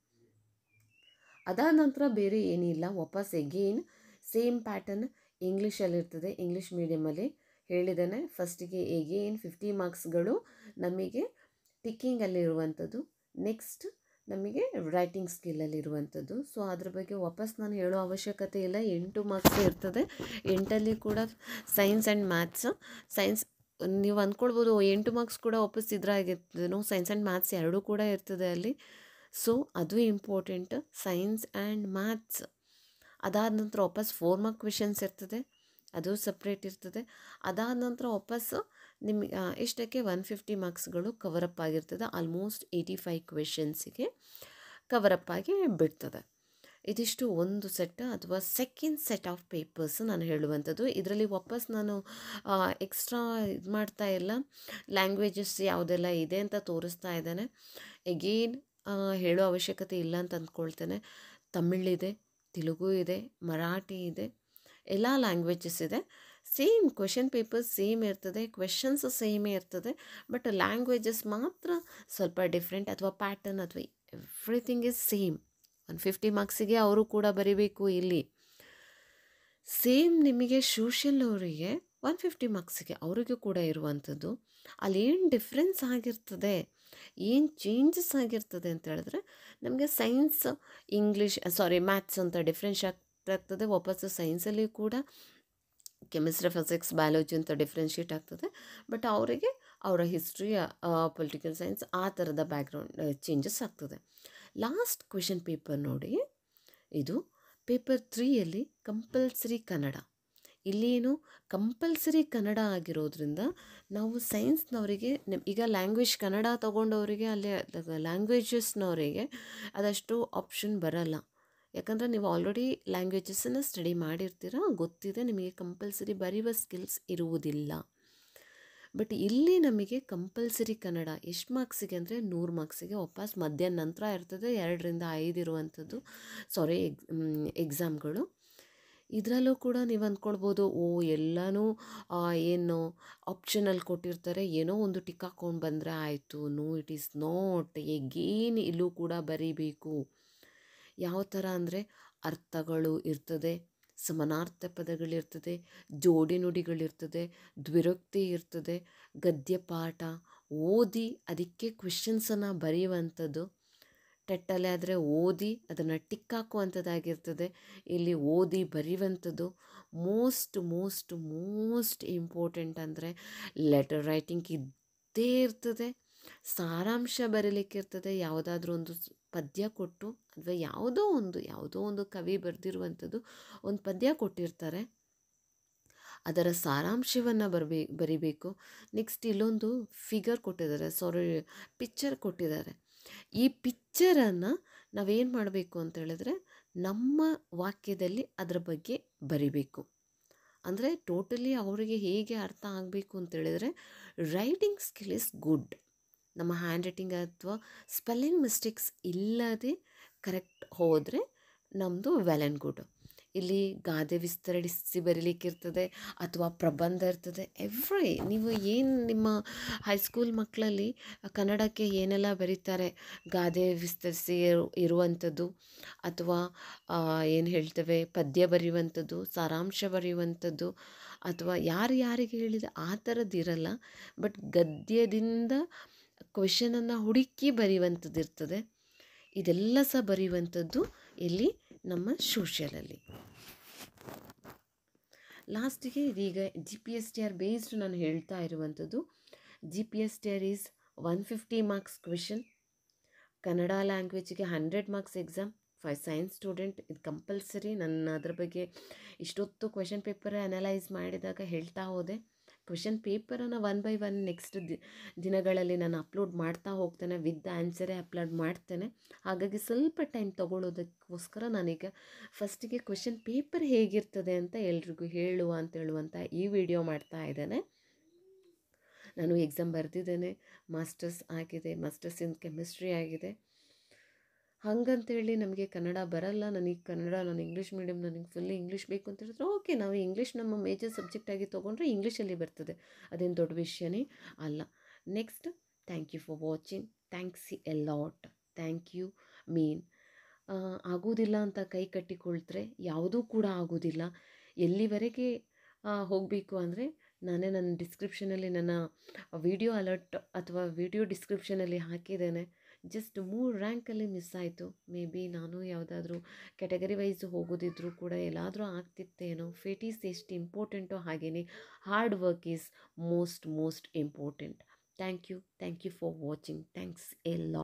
ಅದಾದ ನಂತರ ಬೇರೆ ಏನಿಲ್ಲ, ವಾಪಸ್ ಎಗೇನ್ ಸೇಮ್ ಪ್ಯಾಟರ್ನ್ ಇಂಗ್ಲೀಷಲ್ಲಿರ್ತದೆ. ಇಂಗ್ಲೀಷ್ ಮೀಡಿಯಮಲ್ಲಿ ಹೇಳಿದ್ದೇನೆ. ಫಸ್ಟಿಗೆ ಎಗೇನ್ 50 ಮಾರ್ಕ್ಸ್ಗಳು ನಮಗೆ ಟಿಕ್ಕಿಂಗಲ್ಲಿರುವಂಥದ್ದು, ನೆಕ್ಸ್ಟ್ ನಮಗೆ ರೈಟಿಂಗ್ ಸ್ಕಿಲ್ಲಲ್ಲಿರುವಂಥದ್ದು. ಸೊ ಅದ್ರ ಬಗ್ಗೆ ವಾಪಸ್ ನಾನು ಹೇಳೋ ಅವಶ್ಯಕತೆ ಇಲ್ಲ. 8 ಮಾರ್ಕ್ಸ್ ಇರ್ತದೆ. 8ಅಲ್ಲಿ ಕೂಡ ಸೈನ್ಸ್ ಆ್ಯಂಡ್ ಮ್ಯಾಥ್ಸ್. ಸೈನ್ಸ್ ನೀವು ಅಂದ್ಕೊಳ್ಬೋದು 8 ಮಾರ್ಕ್ಸ್ ಕೂಡ ವಾಪಸ್ ಇದ್ರಾಗಿರ್ತದೆ. ಸೈನ್ಸ್ ಆ್ಯಂಡ್ ಮ್ಯಾಥ್ಸ್ ಎರಡೂ ಕೂಡ ಇರ್ತದೆ ಅಲ್ಲಿ. ಸೊ ಅದು ಇಂಪಾರ್ಟೆಂಟ್, ಸೈನ್ಸ್ ಆ್ಯಂಡ್ ಮ್ಯಾಥ್ಸ್. ಅದಾದ ನಂತರ ವಾಪಸ್ 4 ಮಾರ್ಕ್ ಕ್ವೆಶನ್ಸ್ ಇರ್ತದೆ, ಅದು ಸಪ್ರೇಟ್ ಇರ್ತದೆ. ಅದಾದ ನಂತರ ವಾಪಸ್ಸು ನಿಮಗೆ ಇಷ್ಟಕ್ಕೆ 150 ಮಾರ್ಕ್ಸ್ಗಳು ಕವರಪ್ ಆಗಿರ್ತದೆ. ಆಲ್ಮೋಸ್ಟ್ 85 ಕ್ವೆಶನ್ಸಿಗೆ ಕವರಪ್ ಆಗಿ ಬಿಡ್ತದೆ. ಇದಿಷ್ಟು ಒಂದು ಸೆಟ್ ಅಥವಾ ಸೆಕೆಂಡ್ ಸೆಟ್ ಆಫ್ ಪೇಪರ್ಸ್ ನಾನು ಹೇಳುವಂಥದ್ದು. ಇದರಲ್ಲಿ ವಾಪಸ್ ನಾನು ಎಕ್ಸ್ಟ್ರಾ ಇದು ಮಾಡ್ತಾ ಇಲ್ಲ, ಲ್ಯಾಂಗ್ವೇಜಸ್ ಯಾವುದೆಲ್ಲ ಇದೆ ಅಂತ ತೋರಿಸ್ತಾ ಇದ್ದೇನೆ. ಎಗೇನ್ ಹೇಳೋ ಅವಶ್ಯಕತೆ ಇಲ್ಲ ಅಂತ ಅಂದ್ಕೊಳ್ತೇನೆ. ತಮಿಳಿದೆ, ತೆಲುಗು ಇದೆ, ಮರಾಠಿ ಇದೆ, ಎಲ್ಲ ಲ್ಯಾಂಗ್ವೇಜಸ್ ಇದೆ. ಸೇಮ್ ಕ್ವೆಶನ್ ಪೇಪರ್ಸ್ ಸೇಮ್ ಇರ್ತದೆ, ಕ್ವೆಶನ್ಸ್ ಸೇಮೇ ಇರ್ತದೆ. ಬಟ್ ಲ್ಯಾಂಗ್ವೇಜಸ್ ಮಾತ್ರ ಸ್ವಲ್ಪ ಡಿಫ್ರೆಂಟ್, ಅಥವಾ ಪ್ಯಾಟರ್ನ್ ಅಥವಾ ಎವ್ರಿಥಿಂಗ್ ಈಸ್ ಸೇಮ್. 150 ಮಾರ್ಕ್ಸಿಗೆ ಅವರು ಕೂಡ ಬರೀಬೇಕು. ಇಲ್ಲಿ ಸೇಮ್ ನಿಮಗೆ ಸೋಷಿಯಲ್ ಅವರಿಗೆ 150 ಮಾರ್ಕ್ಸಿಗೆ ಅವರಿಗೂ ಕೂಡ ಇರುವಂಥದ್ದು. ಅಲ್ಲಿ ಏನು ಡಿಫ್ರೆನ್ಸ್ ಆಗಿರ್ತದೆ, ಏನು ಚೇಂಜಸ್ ಆಗಿರ್ತದೆ ಅಂತ ಹೇಳಿದ್ರೆ, ನಮಗೆ ಸೈನ್ಸ್, ಮ್ಯಾಥ್ಸ್ ಅಂತ ಡಿಫ್ರೆನ್ಸ್ ಆಗ್ತದೆ. ವಾಪಸ್ಸು ಸೈನ್ಸಲ್ಲಿ ಕೂಡ ಕೆಮಿಸ್ಟ್ರಿ, ಫಿಸಿಕ್ಸ್, ಬಯಾಲಜಿ ಅಂತ ಡಿಫ್ರೆನ್ಷಿಯೇಟ್ ಆಗ್ತದೆ. ಬಟ್ ಅವರಿಗೆ ಅವರ ಹಿಸ್ಟ್ರಿ, ಪೊಲಿಟಿಕಲ್ ಸೈನ್ಸ್ ಆ ಥರದ ಬ್ಯಾಕ್ಗ್ರೌಂಡ್ ಚೇಂಜಸ್ ಆಗ್ತದೆ. ಲಾಸ್ಟ್ ಕ್ವೆಶನ್ ಪೇಪರ್ ನೋಡಿ, ಇದು ಪೇಪರ್ 3ಯಲ್ಲಿ ಕಂಪಲ್ಸರಿ ಕನ್ನಡ. ಇಲ್ಲೇನು ಕಂಪಲ್ಸರಿ ಕನ್ನಡ ಆಗಿರೋದ್ರಿಂದ ನಾವು ಸೈನ್ಸ್ನವರಿಗೆ ಈಗ ಲ್ಯಾಂಗ್ವೇಜ್ ಕನ್ನಡ ತೊಗೊಂಡವರಿಗೆ ಅಲ್ಲಿ ಲ್ಯಾಂಗ್ವೇಜಸ್ನವರಿಗೆ ಅದಷ್ಟು ಆಪ್ಷನ್ ಬರಲ್ಲ. ಯಾಕಂದರೆ ನೀವು ಆಲ್ರೆಡಿ ಲ್ಯಾಂಗ್ವೇಜಸನ್ನು ಸ್ಟಡಿ ಮಾಡಿರ್ತೀರ, ಗೊತ್ತಿದೆ, ನಿಮಗೆ ಕಂಪಲ್ಸರಿ ಬರೆಯುವ ಸ್ಕಿಲ್ಸ್ ಇರುವುದಿಲ್ಲ. ಬಟ್ ಇಲ್ಲಿ ನಮಗೆ ಕಂಪಲ್ಸರಿ ಕನ್ನಡ ಎಷ್ಟು ಮಾರ್ಕ್ಸಿಗೆ ಅಂದರೆ 100 ಮಾರ್ಕ್ಸಿಗೆ ವಾಪಸ್ ಮಧ್ಯಾಹ್ನ ನಂತರ ಇರ್ತದೆ. 2 ರಿಂದ 5 ಇರುವಂಥದ್ದು ಎಕ್ಸಾಮ್ಗಳು. ಇದರಲ್ಲೂ ಕೂಡ ನೀವು ಅಂದ್ಕೊಳ್ಬೋದು, ಎಲ್ಲನೂ ಏನು ಆಪ್ಷನಲ್ಲಿ ಕೊಟ್ಟಿರ್ತಾರೆ, ಏನೋ ಒಂದು ಟಿಕ್ ಹಾಕ್ಕೊಂಡು ಬಂದರೆ ಆಯಿತು. No, it is not. Again ಇಲ್ಲೂ ಕೂಡ ಬರೀಬೇಕು. ಯಾವ ಥರ ಅಂದರೆ ಅರ್ಥಗಳು ಇರ್ತದೆ, ಸಮಾನಾರ್ಥ ಪದಗಳಿರ್ತದೆ, ಜೋಡಿ ನುಡಿಗಳಿರ್ತದೆ, ದ್ವಿರಕ್ತಿ ಇರ್ತದೆ, ಗದ್ಯಪಾಠ ಓದಿ ಅದಕ್ಕೆ ಕ್ವೆಶನ್ಸನ್ನು ಬರೆಯುವಂಥದ್ದು. ಟೆಟ್ಟಲ್ಲಿ ಆದರೆ ಓದಿ ಅದನ್ನು ಟಿಕ್ ಹಾಕುವಂಥದ್ದಾಗಿರ್ತದೆ. ಇಲ್ಲಿ ಓದಿ ಬರೆಯುವಂಥದ್ದು. ಮೋಸ್ಟ್ ಇಂಪಾರ್ಟೆಂಟ್ ಅಂದರೆ ಲೆಟರ್ ರೈಟಿಂಗ್ ಇದ್ದೇ ಇರ್ತದೆ. ಸಾರಾಂಶ ಬರೀಲಿಕ್ಕಿರ್ತದೆ. ಯಾವುದಾದ್ರೂ ಒಂದು ಪದ್ಯ ಕೊಟ್ಟು, ಅಥವಾ ಯಾವುದೋ ಒಂದು ಕವಿ ಬರೆದಿರುವಂಥದ್ದು ಒಂದು ಪದ್ಯ ಕೊಟ್ಟಿರ್ತಾರೆ, ಅದರ ಸಾರಾಂಶವನ್ನು ಬರಿಬೇಕು. ನೆಕ್ಸ್ಟ್ ಇಲ್ಲೊಂದು ಫಿಗರ್ ಕೊಟ್ಟಿದ್ದಾರೆ, ಪಿಕ್ಚರ್ ಕೊಟ್ಟಿದ್ದಾರೆ. ಈ ಪಿಕ್ಚರನ್ನು ನಾವೇನು ಮಾಡಬೇಕು ಅಂತ ಹೇಳಿದ್ರೆ, ನಮ್ಮ ವಾಕ್ಯದಲ್ಲಿ ಅದರ ಬಗ್ಗೆ ಬರಿಬೇಕು. ಅಂದರೆ ಟೋಟಲಿ ಅವರಿಗೆ ಹೇಗೆ ಅರ್ಥ ಆಗಬೇಕು ಅಂತ ಹೇಳಿದರೆ, ರೈಟಿಂಗ್ ಸ್ಕಿಲ್ ಇಸ್ ಗುಡ್. ನಮ್ಮ ಹ್ಯಾಂಡ್ ರೈಟಿಂಗ್ ಅಥವಾ ಸ್ಪೆಲ್ಲಿಂಗ್ ಮಿಸ್ಟೇಕ್ಸ್ ಇಲ್ಲದೆ ಕರೆಕ್ಟ್ ಹೋದರೆ ನಮ್ಮದು ವೆಲ್ ಆ್ಯಂಡ್ ಗುಡ್. ಇಲ್ಲಿ ಗಾದೆ ವಿಸ್ತರಿಸಿ ಬರೀಲಿಕ್ಕಿರ್ತದೆ, ಅಥವಾ ಪ್ರಬಂಧ ಇರ್ತದೆ. ನೀವು ಏನು ನಿಮ್ಮ ಹೈಸ್ಕೂಲ್ ಮಕ್ಕಳಲ್ಲಿ ಕನ್ನಡಕ್ಕೆ ಏನೆಲ್ಲ ಬರೀತಾರೆ, ಗಾದೆ ವಿಸ್ತರಿಸಿ ಇರುವಂಥದ್ದು, ಅಥವಾ ಏನು ಹೇಳ್ತೇವೆ ಪದ್ಯ ಬರೆಯುವಂಥದ್ದು, ಸಾರಾಂಶ ಬರೆಯುವಂಥದ್ದು, ಅಥವಾ ಯಾರಿಗೆ ಹೇಳಿದೆ ಆ ಥರದ್ದು ಇರಲ್ಲ. ಬಟ್ ಗದ್ಯದಿಂದ ಕ್ವೆಶನನ್ನು ಹುಡುಕಿ ಬರೆಯುವಂಥದ್ದು ಇರ್ತದೆ. ಇದೆಲ್ಲ ಸಹ ಬರೆಯುವಂಥದ್ದು ಇಲ್ಲಿ ನಮ್ಮ ಸೋಷಿಯಲಲ್ಲಿ. ಲಾಸ್ಟಿಗೆ ಇದೀಗ GPSTR ಬೇಸ್ಡ್ ನಾನು ಹೇಳ್ತಾ ಇರುವಂಥದ್ದು. GPSTR is 150 marks question. Kannada ಲ್ಯಾಂಗ್ವೇಜಿಗೆ 100 ಮಾರ್ಕ್ಸ್ ಎಕ್ಸಾಮ್. ಸೈನ್ಸ್ ಸ್ಟೂಡೆಂಟ್ ಇದು ಕಂಪಲ್ಸರಿ. ನನ್ನ ಅದ್ರ ಬಗ್ಗೆ ಇಷ್ಟೊತ್ತು ಕ್ವೆಶನ್ ಪೇಪರ್ ಅನಲೈಸ್ ಮಾಡಿದಾಗ ಹೇಳ್ತಾ ಹೋದೆ. ಕ್ವೆಶನ್ ಪೇಪರನ್ನು ಒನ್ ಬೈ ಒನ್ ನೆಕ್ಸ್ಟ್ ದಿನಗಳಲ್ಲಿ ನಾನು ಅಪ್ಲೋಡ್ ಮಾಡ್ತಾ ಹೋಗ್ತೇನೆ, ವಿತ್ ಆನ್ಸರೇ ಅಪ್ಲೋಡ್ ಮಾಡ್ತೇನೆ. ಹಾಗಾಗಿ ಸ್ವಲ್ಪ ಟೈಮ್ ತೊಗೊಳ್ಳೋದಕ್ಕೋಸ್ಕರ ನಾನೀಗ ಫಸ್ಟಿಗೆ ಕ್ವೆಶನ್ ಪೇಪರ್ ಹೇಗಿರ್ತದೆ ಅಂತ ಎಲ್ರಿಗೂ ಹೇಳುವಂಥ ಈ ವಿಡಿಯೋ ಮಾಡ್ತಾ ಇದ್ದೇನೆ. ನಾನು ಎಕ್ಸಾಮ್ ಬರೆದಿದ್ದೇನೆ, ಮಾಸ್ಟರ್ಸ್ ಆಗಿದೆ, ಮಾಸ್ಟರ್ಸ್ ಇನ್ ಕೆಮಿಸ್ಟ್ರಿ ಆಗಿದೆ. ಹಾಗಂತೇಳಿ ನಮಗೆ ಕನ್ನಡ ಬರಲ್ಲ, ನಾನು ಇಂಗ್ಲೀಷ್ ಮೀಡಿಯಮ್, ನನಗೆ ಫುಲ್ ಇಂಗ್ಲೀಷ್ ಬೇಕು ಅಂತ ಹೇಳಿದ್ರೆ ಓಕೆ, ನಾವು ಇಂಗ್ಲೀಷ್ ನಮ್ಮ ಮೇಜರ್ ಸಬ್ಜೆಕ್ಟ್ ಆಗಿ ತೊಗೊಂಡ್ರೆ ಇಂಗ್ಲೀಷಲ್ಲಿ ಬರ್ತದೆ, ಅದೇನು ದೊಡ್ಡ ವಿಷಯನೇ ಅಲ್ಲ. Next, thank you for watching. Thanks a lot. Thank you mean. ಆಗೋದಿಲ್ಲ ಅಂತ ಕೈ ಕಟ್ಟಿಕೊಳ್ತಾರೆ, ಯಾವುದೂ ಕೂಡ ಆಗೋದಿಲ್ಲ. ಎಲ್ಲಿವರೆಗೆ ಹೋಗಬೇಕು ಅಂದರೆ ನಾನೇ ನನ್ನ ಡಿಸ್ಕ್ರಿಪ್ಷನಲ್ಲಿ ನನ್ನ ವಿಡಿಯೋ ಅಲರ್ಟ್ ಅಥವಾ ವಿಡಿಯೋ ಡಿಸ್ಕ್ರಿಪ್ಷನಲ್ಲಿ ಹಾಕಿದ್ದೇನೆ. ಜಸ್ಟ್ 3 ರ್ಯಾಂಕಲ್ಲಿ ಮಿಸ್ ಆಯಿತು. ಮೇ ಬಿ ನಾನು ಯಾವುದಾದ್ರೂ ಕ್ಯಾಟಗರಿ ವೈಸ್ ಹೋಗೋದಿದ್ರೂ ಕೂಡ ಎಲ್ಲಾದರೂ ಆಗ್ತಿತ್ತೇನೋ. ಫೇಟ್ ಈಸ್ ಎಷ್ಟು ಇಂಪಾರ್ಟೆಂಟೋ ಹಾಗೆಯೇ hard work is most important. Thank you for watching. Thanks a lot.